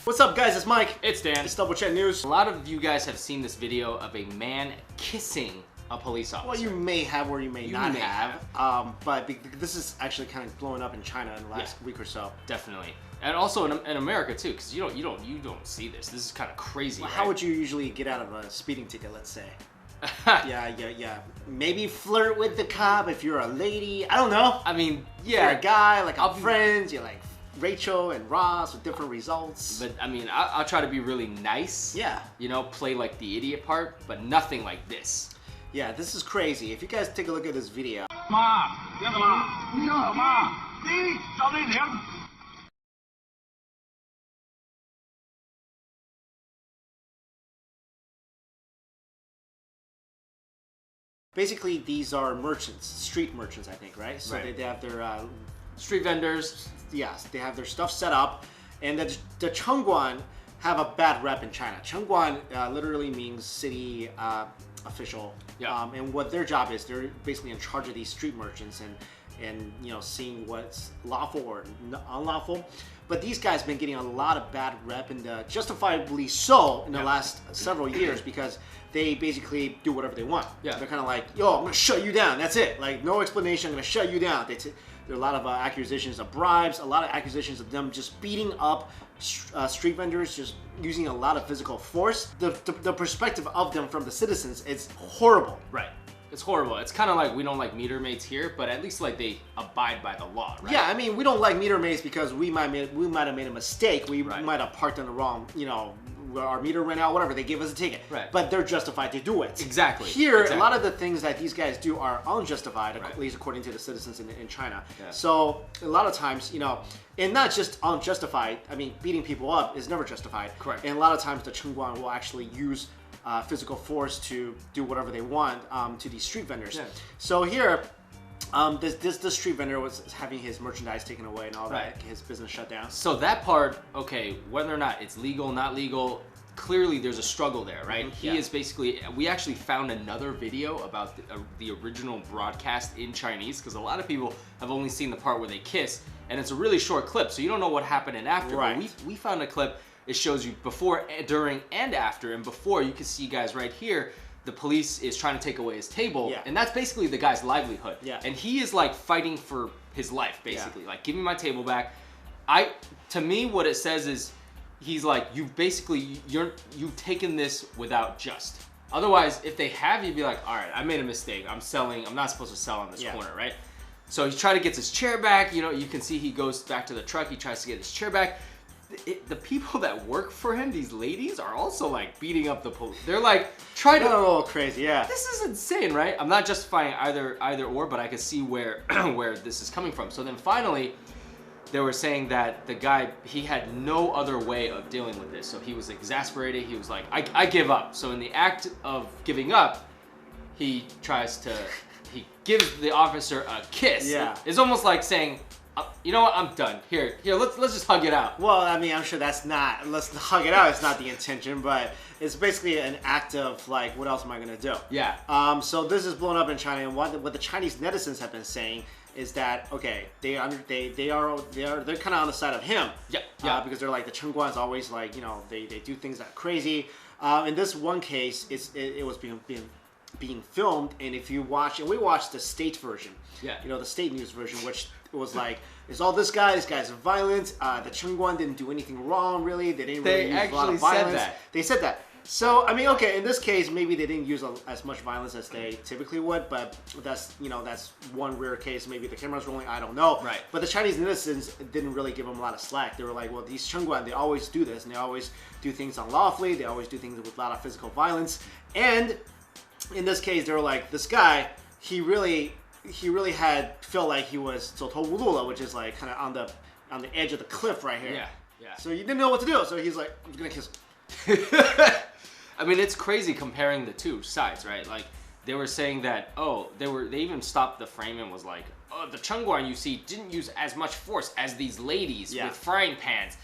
What's up, guys? It's Mike. It's Dan. It's Double Check News. A lot of you guys have seen this video of a man kissing a police officer. Well, you may have or you may not have. But this is actually kind of blowing up in China in the last week or so. Definitely. And also in America too, because you don't see this. This is kind of crazy. Well, right? How would you usually get out of a speeding ticket, let's say? Yeah. Maybe flirt with the cop if you're a lady. I don't know. I mean, yeah. If you're a guy, like I'm friends, you're like Rachel and Ross with different results. But I mean, I'll try to be really nice. Yeah. You know, play like the idiot part, but nothing like this. Yeah, this is crazy. If you guys take a look at this video. Basically, these are merchants, street merchants, I think, right? So they have their street vendors. Yes, they have their stuff set up, and the Chengguan have a bad rep in China. Chengguan literally means city official, and what their job is, they're basically in charge of these street merchants and you know, seeing what's lawful or unlawful. But these guys have been getting a lot of bad rep, and justifiably so in the last several years, because they basically do whatever they want. Yeah. They're kind of like, yo, I'm gonna shut you down. That's it. Like, no explanation. I'm gonna shut you down. There are a lot of accusations of bribes, a lot of accusations of them just beating up street vendors, just using a lot of physical force. The perspective of them from the citizens is horrible. Right. It's horrible. It's kind of like we don't like meter maids here, but at least like they abide by the law, right? Yeah, I mean, we don't like meter maids because we might have made a mistake. We might have parked on the wrong, you know, our meter ran out, whatever. They gave us a ticket. Right. But they're justified to do it. Exactly. Here, a lot of the things that these guys do are unjustified, at least according to the citizens in China. Yeah. So a lot of times, you know, and not just unjustified. I mean, beating people up is never justified. Correct. And a lot of times the Chengguan will actually use physical force to do whatever they want to these street vendors. Yeah. So here, this street vendor was having his merchandise taken away and all that, his business shut down. So that part, okay, whether or not it's legal, not legal, clearly there's a struggle there, right? Mm-hmm. He is basically, we actually found another video about the original broadcast in Chinese, because a lot of people have only seen the part where they kiss, and it's a really short clip, so you don't know what happened in after. Right. But we found a clip. It shows you before, during, and after. And before, you can see guys right here, the police is trying to take away his table. And that's basically the guy's livelihood. And he is like fighting for his life, basically. Like, give me my table back. To me, what it says is, he's like, you've taken this without just. Otherwise, if they have, you'd be like, all right, I made a mistake. I'm not supposed to sell on this corner, right? So he tries to get his chair back. You know, you can see he goes back to the truck. He tries to get his chair back. The people that work for him, these ladies, are also like beating up the police. They're like trying to. A little crazy, yeah. This is insane, right? I'm not justifying either or, but I can see where where this is coming from. So then finally, they were saying that the guy, he had no other way of dealing with this. So he was exasperated. He was like, I give up. So in the act of giving up, he gives the officer a kiss. Yeah. It's almost like saying, you know what? I'm done. Here. Let's just hug it out. Well, I mean, I'm sure let's hug it out is not the intention, but it's basically an act of like, what else am I gonna do? Yeah. So this is blown up in China, and what the Chinese netizens have been saying is that okay, they're kind of on the side of him. Yeah. Because they're like, the Chengguan is always like, you know, they do things that are crazy. In this one case, it was being filmed, and if you watch, and we watched the state version. Yeah. You know, the state news version, which was like, it's all this guy's violent. The Chengguan didn't do anything wrong, really. They didn't really use a lot of violence. They said that. So, I mean, okay, in this case, maybe they didn't use as much violence as they typically would, but that's one rare case. Maybe the camera's rolling, I don't know. Right. But the Chinese netizens didn't really give them a lot of slack. They were like, well, these Chengguan, they always do this, and they always do things unlawfully. They always do things with a lot of physical violence. And in this case, they were like, this guy, he really felt like he was 走投无路了, which is like kind of on the edge of the cliff right here. Yeah. So he didn't know what to do. So he's like, I'm gonna kiss him. I mean, it's crazy comparing the two sides, right? Like, they were saying that, they even stopped the frame and was like, oh, the Chengguan you see didn't use as much force as these ladies with frying pans.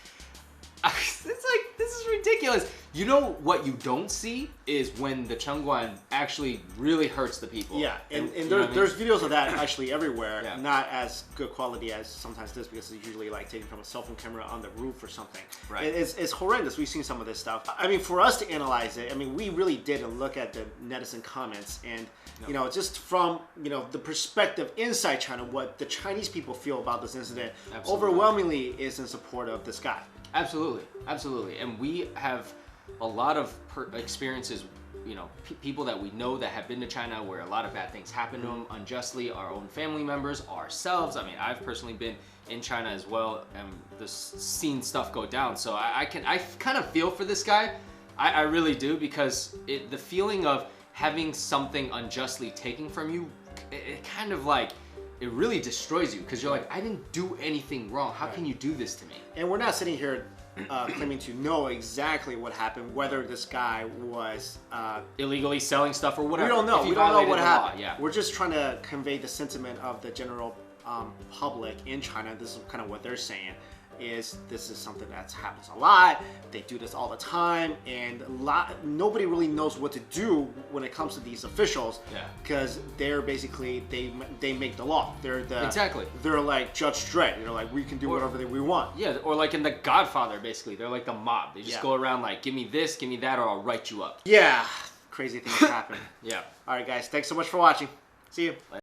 It's like, this is ridiculous. You know what you don't see is when the Chengguan actually really hurts the people. Yeah, and there's videos of that actually everywhere. Yeah. Not as good quality as sometimes this because it's usually like taken from a cell phone camera on the roof or something. Right. It's horrendous. We've seen some of this stuff. I mean, for us to analyze it, I mean, we really did look at the netizen comments and, you know, just from, you know, the perspective inside China, what the Chinese people feel about this incident overwhelmingly is in support of this guy. Absolutely, absolutely. And we have a lot of experiences, you know, people that we know that have been to China where a lot of bad things happen to them unjustly, our own family members, ourselves. I mean, I've personally been in China as well and seen stuff go down. So I kind of feel for this guy. I really do, because the feeling of having something unjustly taken from you, it kind of like, it really destroys you, because you're like, I didn't do anything wrong. How can you do this to me? And we're not sitting here claiming to know exactly what happened, whether this guy was illegally selling stuff or whatever. We don't know. We don't know what happened. Yeah. We're just trying to convey the sentiment of the general public in China. This is kind of what they're saying. This is something that happens a lot. They do this all the time, and nobody really knows what to do when it comes to these officials. Yeah. Because they're basically they make the law. They're They're like Judge Dredd. They're like, we can do whatever we want. Yeah. Or like in The Godfather, basically, they're like the mob. They just go around like, give me this, give me that, or I'll write you up. Yeah. Crazy things happen. Yeah. All right, guys. Thanks so much for watching. See you. Bye.